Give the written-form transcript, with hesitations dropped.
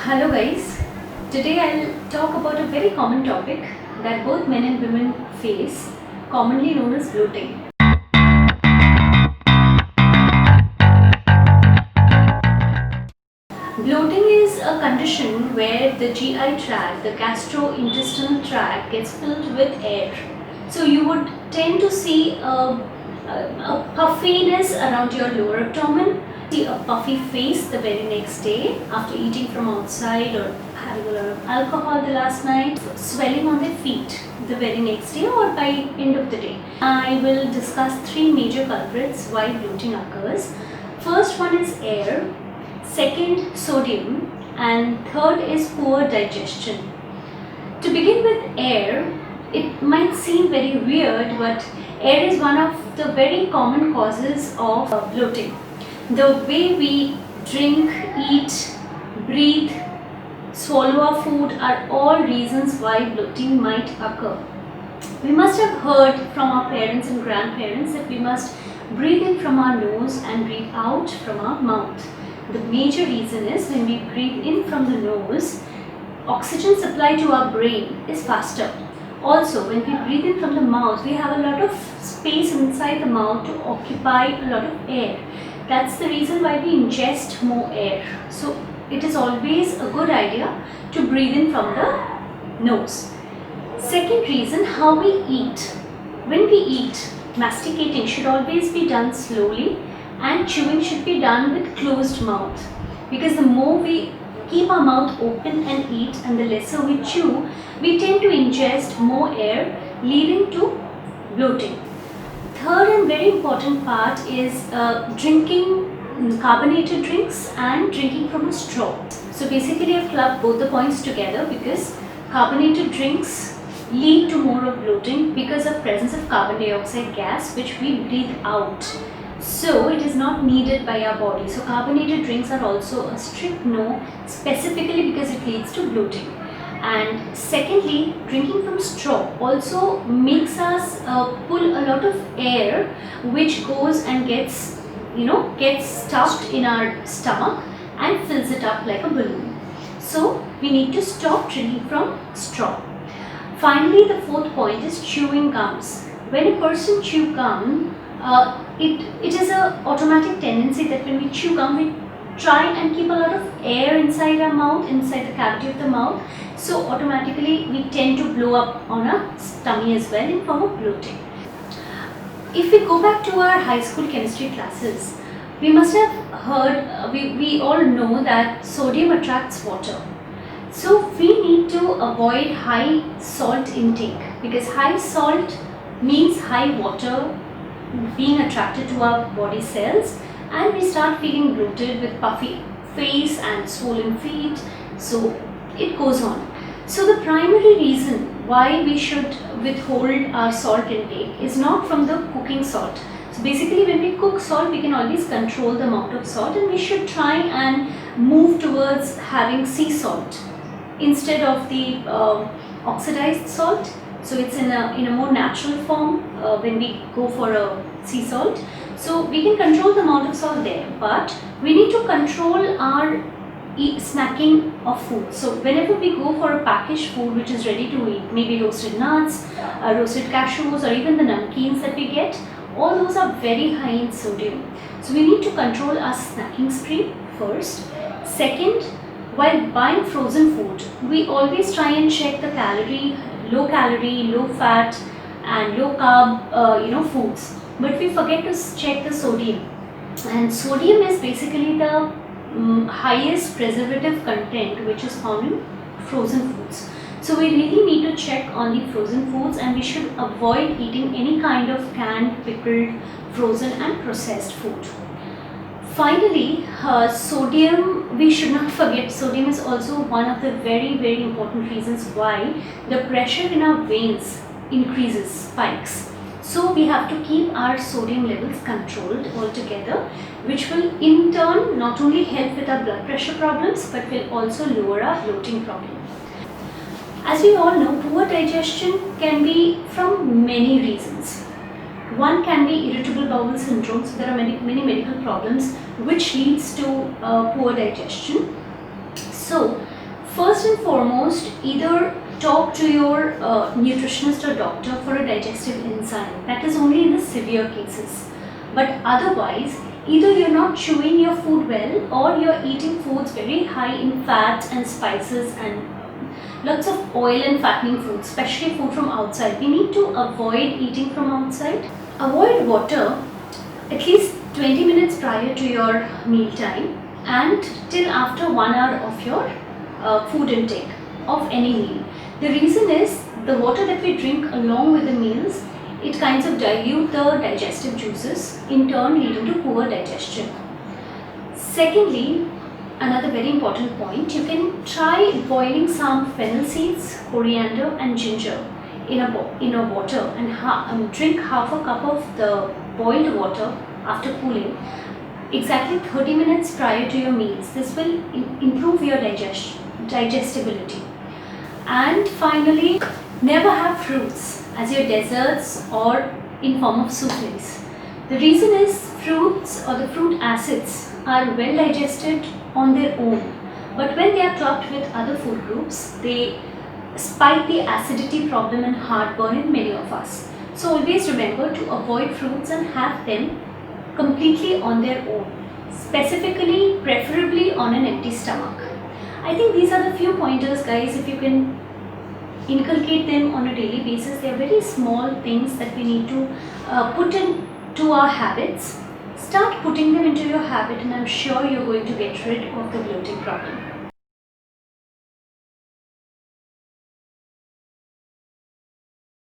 Hello guys, today I'll talk about a very common topic that both men and women face, commonly known as bloating. Bloating is a condition where the GI tract, the gastrointestinal tract, gets filled with air. So you would tend to see a puffiness around your lower abdomen, see a puffy face the very next day after eating from outside or having a lot of alcohol the last night, swelling on their feet the very next day or by end of the day. I will discuss three major culprits why bloating occurs. First one is air, second sodium, and third is poor digestion. To begin with air, it might seem very weird, but air is one of the very common causes of bloating. The way we drink, eat, breathe, swallow our food are all reasons why bloating might occur. We must have heard from our parents and grandparents that we must breathe in from our nose and breathe out from our mouth. The major reason is when we breathe in from the nose, oxygen supply to our brain is faster. Also, when we breathe in from the mouth, we have a lot of space inside the mouth to occupy a lot of air. That's the reason why we ingest more air. So, it is always a good idea to breathe in from the nose. Second reason, how we eat. When we eat, masticating should always be done slowly and chewing should be done with closed mouth, because the more we keep our mouth open and eat and the lesser we chew, we tend to ingest more air, leading to bloating. Third and very important part is drinking carbonated drinks and drinking from a straw. So basically I've clubbed both the points together because carbonated drinks lead to more of bloating because of presence of carbon dioxide gas which we breathe out. So it is not needed by our body. So carbonated drinks are also a strict no, specifically because it leads to bloating. And secondly, drinking from straw also makes us pull a lot of air which goes and gets stuffed in our stomach and fills it up like a balloon. So we need to stop drinking from straw. Finally, the fourth point is chewing gums. When a person chew gum, it is a automatic tendency that when we chew gum, we try and keep a lot of air inside our mouth, inside the cavity of the mouth. So automatically we tend to blow up on our tummy as well in form of bloating. If we go back to our high school chemistry classes, we must have heard, we all know that sodium attracts water. So we need to avoid high salt intake because high salt means high water being attracted to our body cells, and we start feeling bloated with puffy face and swollen feet. So it goes on. So the primary reason why we should withhold our salt intake is not from the cooking salt. So basically when we cook salt, we can always control the amount of salt, and we should try and move towards having sea salt instead of the oxidized salt. So it's in a more natural form when we go for a sea salt. So we can control the amount of salt there, but we need to control our snacking of food. So whenever we go for a packaged food which is ready to eat, maybe roasted nuts, roasted cashews, or even the namkeens that we get, all those are very high in sodium. So we need to control our snacking stream first. Second, while buying frozen food, we always try and check the low calorie, low fat and low carb foods, but we forget to check the sodium, and sodium is basically the highest preservative content which is found in frozen foods. So we really need to check on the frozen foods, and we should avoid eating any kind of canned, pickled, frozen and processed food. Finally, sodium, we should not forget, sodium is also one of the very, very important reasons why the pressure in our veins increases, spikes. So we have to keep our sodium levels controlled altogether, which will in turn not only help with our blood pressure problems, but will also lower our bloating problem. As we all know, poor digestion can be from many reasons. One can be irritable bowel syndrome, so there are many medical problems which leads to poor digestion. So First and foremost, either talk to your nutritionist or doctor for a digestive enzyme. That is only in the severe cases. But otherwise, either you're not chewing your food well, or you're eating foods very high in fats and spices and lots of oil and fattening foods, especially food from outside. We need to avoid eating from outside. Avoid water at least 20 minutes prior to your meal time and till after 1 hour of your food intake of any meal. The reason is the water that we drink along with the meals, it kinds of dilute the digestive juices, in turn leading to poor digestion. Secondly, another very important point, you can try boiling some fennel seeds, coriander and ginger in a water and drink half a cup of the boiled water after cooling exactly 30 minutes prior to your meals. This will improve your digestibility. And finally, never have fruits as your desserts or in form of souffles. The reason is fruits or the fruit acids are well digested on their own, but when they are clubbed with other food groups, they spike the acidity problem and heartburn in many of us. So always remember to avoid fruits and have them completely on their own, specifically, preferably on an empty stomach. I think these are the few pointers, guys. If you can inculcate them on a daily basis, they are very small things that we need to put into our habits. Start putting them into your habit and I'm sure you're going to get rid of the bloating problem.